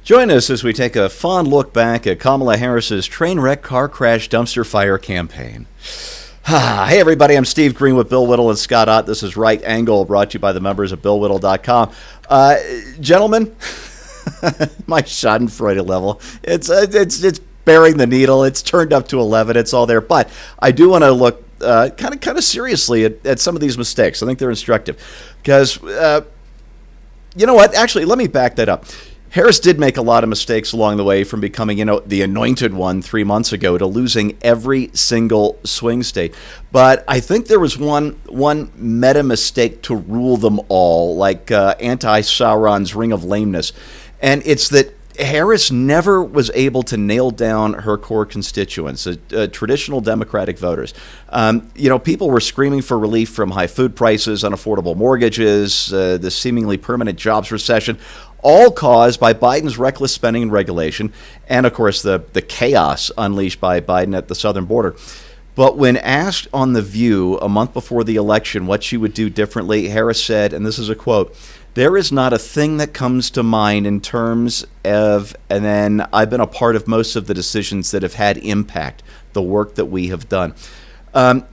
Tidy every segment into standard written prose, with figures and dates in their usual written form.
Join us as we take a fond look back at Kamala Harris's train wreck car crash dumpster fire campaign. Hey everybody, I'm Steve Green with Bill Whittle and Scott Ott. This is Right Angle, brought to you by the members of BillWhittle.com. Gentlemen, my schadenfreude level, it's bearing the needle. It's turned up to 11. It's all there. But I do want to look kind of seriously at some of these mistakes. I think they're instructive. Because, you know what? Actually, let me back that up. Harris did make a lot of mistakes along the way, from becoming, the anointed one 3 months ago to losing every single swing state. But I think there was one meta mistake to rule them all, like anti-Sauron's Ring of Lameness. And it's that Harris never was able to nail down her core constituents, traditional Democratic voters. People were screaming for relief from high food prices, unaffordable mortgages, the seemingly permanent jobs recession, all caused by Biden's reckless spending and regulation, and, of course, the chaos unleashed by Biden at the southern border. But when asked on The View a month before the election what she would do differently, Harris said, and this is a quote, "There is not a thing that comes to mind in terms of, and then I've been a part of most of the decisions that have had impact, the work that we have done."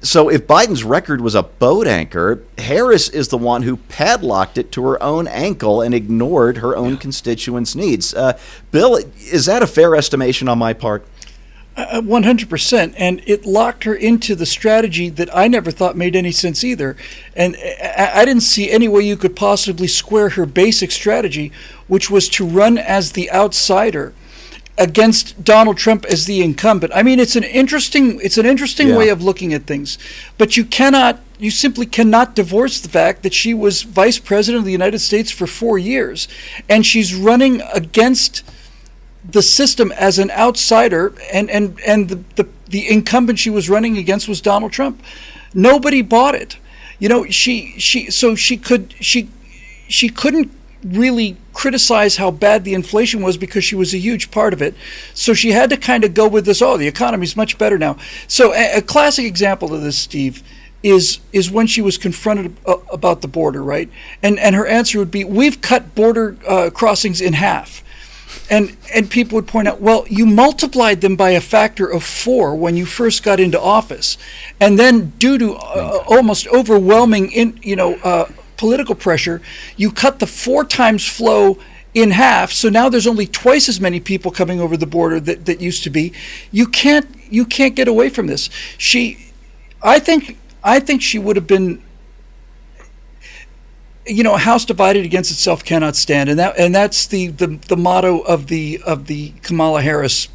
So if Biden's record was a boat anchor, Harris is the one who padlocked it to her own ankle and ignored her own constituents' needs. Bill, is that a fair estimation on my part? 100%, and it locked her into the strategy that I never thought made any sense either. And I didn't see any way you could possibly square her basic strategy, which was to run as the outsider against Donald Trump as the incumbent. I mean, it's an interesting way of looking at things, but you simply cannot divorce the fact that she was vice president of the United States for 4 years, and she's running against the system as an outsider, and the incumbent she was running against was Donald Trump. Nobody bought it. She couldn't really criticize how bad the inflation was because she was a huge part of it. So she had to kind of go with this, the economy's much better now. So a classic example of this, Steve, is when she was confronted about the border, right? And her answer would be, "We've cut border crossings in half." And people would point out, well, you multiplied them by a factor of 4 when you first got into office, and then due to almost overwhelming political pressure, you cut the 4 times flow in half. So now there's only twice as many people coming over the border that used to be. You can't get away from this. I think she would have been. A house divided against itself cannot stand, and that's the motto of the Kamala Harris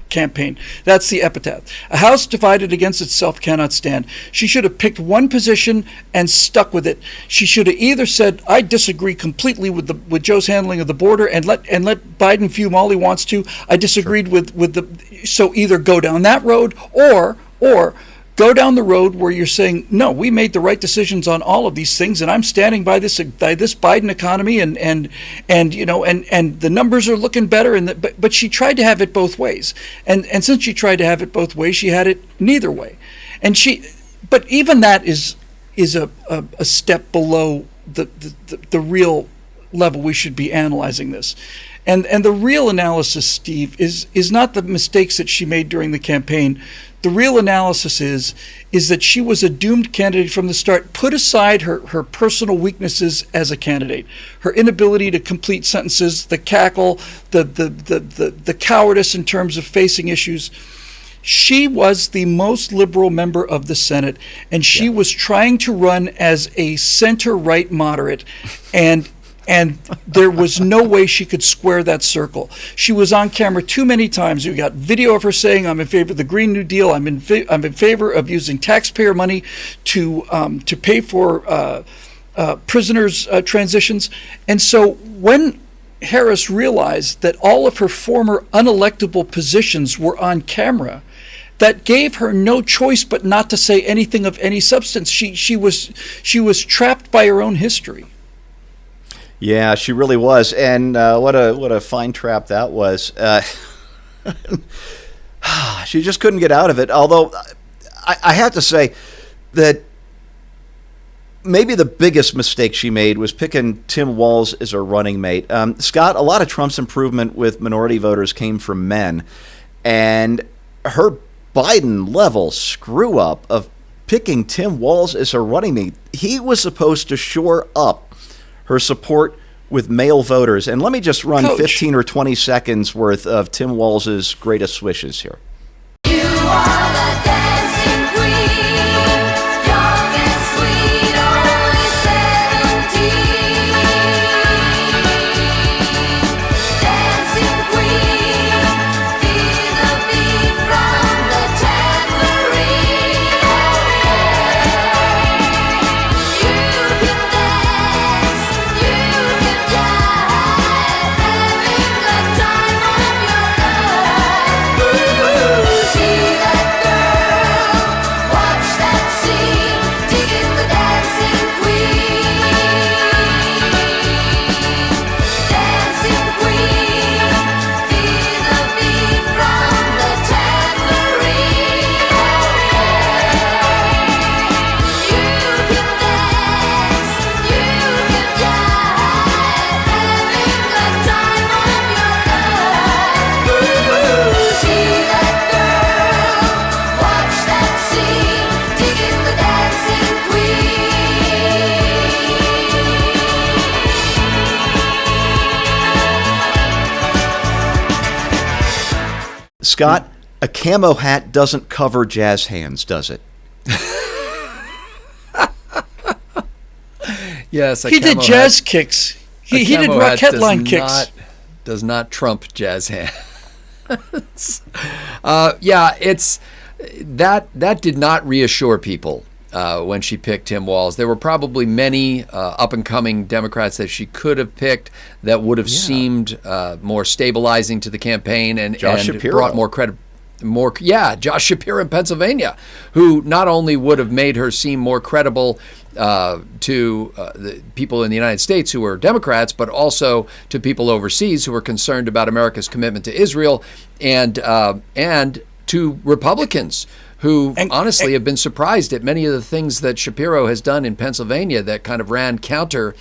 campaign. That's the epitaph. A house divided against itself cannot stand. She should have picked one position and stuck with it. She should have either said, "I disagree completely with Joe's handling of the border," and let Biden fume all he wants to. I disagreed with the. So either go down that road or go down the road where you're saying, "No, we made the right decisions on all of these things, and I'm standing by this Biden economy, and the numbers are looking better." But she tried to have it both ways, and since she tried to have it both ways, she had it neither way, but even that is a step below the real level we should be analyzing this. And the real analysis, Steve, is not the mistakes that she made during the campaign. The real analysis is that she was a doomed candidate from the start. Put aside her personal weaknesses as a candidate, her inability to complete sentences, the cackle, the cowardice in terms of facing issues. She was the most liberal member of the Senate, and she was trying to run as a center-right moderate, and there was no way she could square that circle. She was on camera too many times. You got video of her saying, "I'm in favor of the Green New Deal. I'm in favor of using taxpayer money to pay for prisoners' transitions." And so when Harris realized that all of her former unelectable positions were on camera, that gave her no choice but not to say anything of any substance. She was trapped by her own history. Yeah, she really was, and what a fine trap that was. She just couldn't get out of it. Although I have to say that maybe the biggest mistake she made was picking Tim Walz as her running mate. Scott, a lot of Trump's improvement with minority voters came from men, and her Biden-level screw-up of picking Tim Walz as her running mate, he was supposed to shore up her support with male voters. And let me just run Coach. 15 or 20 seconds worth of Tim Walz's greatest wishes here. You are the dancing queen, young and sweet, only 17. Dancing queen, feel the beat from the tambourine. You can dance, you can jive, having the time of your life. See that girl, watch that scene, dig the dancing queen. Dancing queen, feel the beat from the tambourine. You can dance, you can jive, having the time of your life. See that girl, watch that scene, dig the dancing queen. Scott, a camo hat doesn't cover jazz hands, does it? Yes, He did jazz kicks. He did rocket line kicks. Does not trump jazz hands. Yeah, it's that did not reassure people when she picked Tim Walz. There were probably many up and coming Democrats that she could have picked that would have seemed more stabilizing to the campaign and Shapiro. brought more credit. Josh Shapiro in Pennsylvania, who not only would have made her seem more credible to the people in the United States who were Democrats, but also to people overseas who were concerned about America's commitment to Israel, and to Republicans who honestly have been surprised at many of the things that Shapiro has done in Pennsylvania that kind of ran counter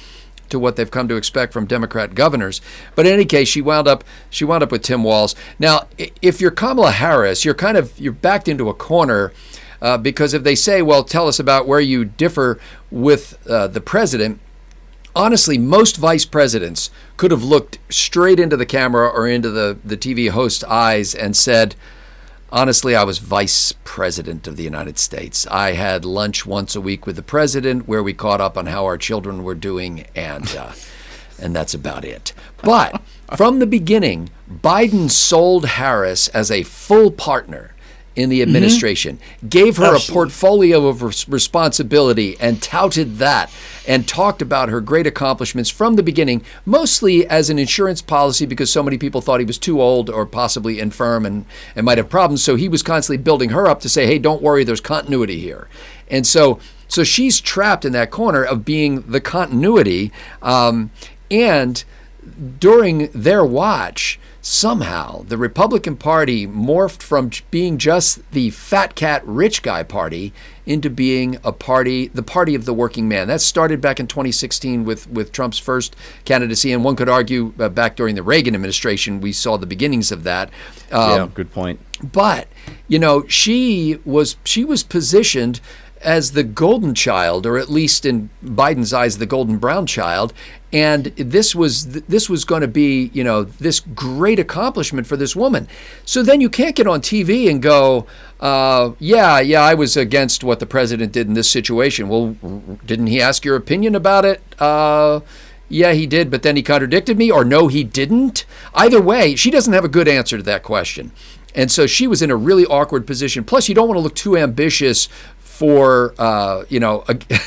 to what they've come to expect from Democrat governors. But in any case, she wound up with Tim Walz. Now, if you're Kamala Harris, you're backed into a corner because if they say, well, tell us about where you differ with the president, honestly, most vice presidents could have looked straight into the camera or into the TV host's eyes and said, honestly, I was vice president of the United States. I had lunch once a week with the president where we caught up on how our children were doing, and that's about it. But from the beginning, Biden sold Harris as a full partner in the administration, gave her a portfolio of responsibility and touted that and talked about her great accomplishments from the beginning, mostly as an insurance policy because so many people thought he was too old or possibly infirm and might have problems. So he was constantly building her up to say, hey, don't worry, there's continuity here. And so she's trapped in that corner of being the continuity. And during their watch, somehow the Republican Party morphed from being just the fat cat rich guy party into being the party of the working man. That started back in 2016 with Trump's first candidacy, and one could argue back during the Reagan administration we saw the beginnings of that. Yeah, good point. But she was positioned as the golden child, or at least in Biden's eyes, the golden brown child. And this was going to be, this great accomplishment for this woman. So then you can't get on TV and go, I was against what the president did in this situation. Well, didn't he ask your opinion about it? Yeah, he did, but then he contradicted me, or no, he didn't. Either way, she doesn't have a good answer to that question. And so she was in a really awkward position. Plus, you don't want to look too ambitious for,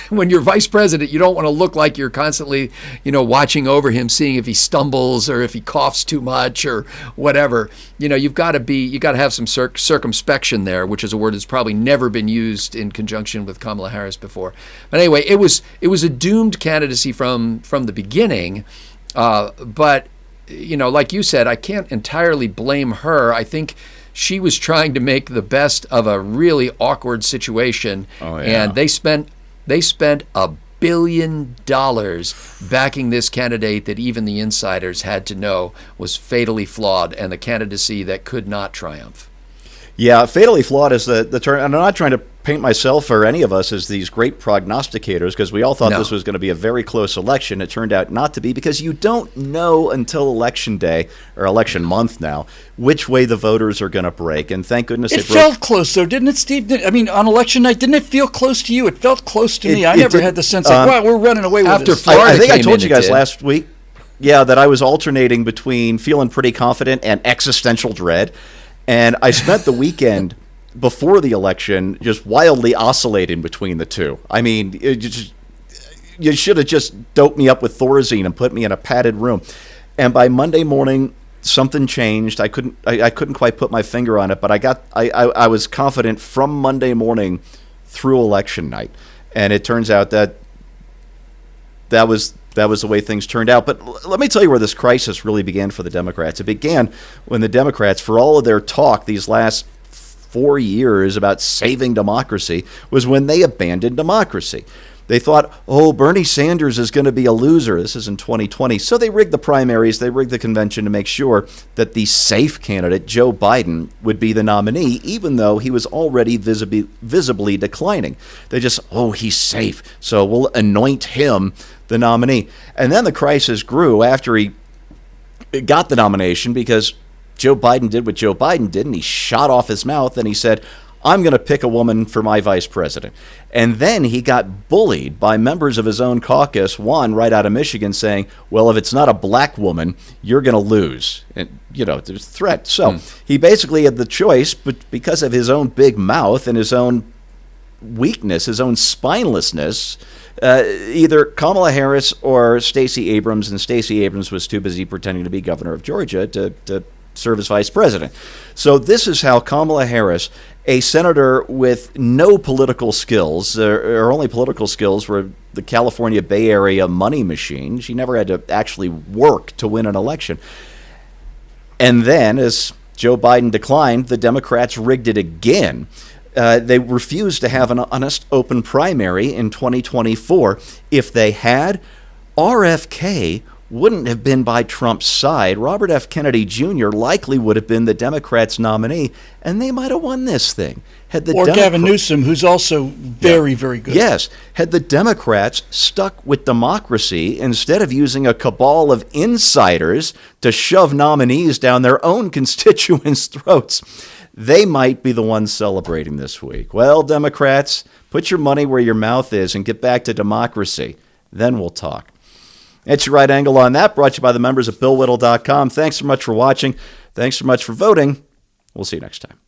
when you're vice president, you don't want to look like you're constantly, watching over him, seeing if he stumbles or if he coughs too much or whatever. You've got to have some circumspection there, which is a word that's probably never been used in conjunction with Kamala Harris before. But anyway, it was a doomed candidacy from the beginning. But, like you said, I can't entirely blame her. I think she was trying to make the best of a really awkward situation, and they spent a billion backing this candidate that even the insiders had to know was fatally flawed and the candidacy that could not triumph. Yeah, fatally flawed is the term. And I'm not trying to paint myself or any of us as these great prognosticators, because we all thought No. this was going to be a very close election. It turned out not to be, because you don't know until election day, or election month now, which way the voters are going to break. And thank goodness It they broke. felt close, though, didn't it, Steve? I mean, on election night, didn't it feel close to you? It felt close to me. I It never did. had the sense like, wow, we're running away with After this. Florida I think I came told in, you it guys did. last week, yeah, that I was alternating between feeling pretty confident and existential dread. And I spent the weekend before the election just wildly oscillating between the two. I mean, you should have just doped me up with Thorazine and put me in a padded room. And by Monday morning, something changed. I couldn't quite put my finger on it, but I was confident from Monday morning through election night. And it turns out that was the way things turned out. But let me tell you where this crisis really began for the Democrats. It began when the Democrats, for all of their talk these last 4 years about saving democracy, was when they abandoned democracy. They thought, oh, Bernie Sanders is going to be a loser. This is in 2020. So they rigged the primaries, they rigged the convention to make sure that the safe candidate, Joe Biden, would be the nominee, even though he was already visibly declining. They just, oh, he's safe, so we'll anoint him the nominee. And then the crisis grew after he got the nomination, because Joe Biden did what Joe Biden did, and he shot off his mouth and he said, I'm going to pick a woman for my vice president. And then he got bullied by members of his own caucus, one right out of Michigan, saying, well, if it's not a black woman, you're going to lose. And, there's a threat. So he basically had the choice, but because of his own big mouth and his own weakness, his own spinelessness, either Kamala Harris or Stacey Abrams, and Stacey Abrams was too busy pretending to be governor of Georgia to serve as vice president. So this is how Kamala Harris, a senator with no political skills, her only political skills were the California Bay Area money machine. She never had to actually work to win an election. And then, as Joe Biden declined, the Democrats rigged it again. They refused to have an honest, open primary in 2024. If they had, RFK wouldn't have been by Trump's side. Robert F. Kennedy Jr. likely would have been the Democrats' nominee, and they might have won this thing. Or Gavin Newsom, who's also very, very good. Yes. Had the Democrats stuck with democracy instead of using a cabal of insiders to shove nominees down their own constituents' throats, they might be the ones celebrating this week. Well, Democrats, put your money where your mouth is and get back to democracy. Then we'll talk. That's your right angle on that, brought to you by the members of BillWhittle.com. Thanks so much for watching. Thanks so much for voting. We'll see you next time.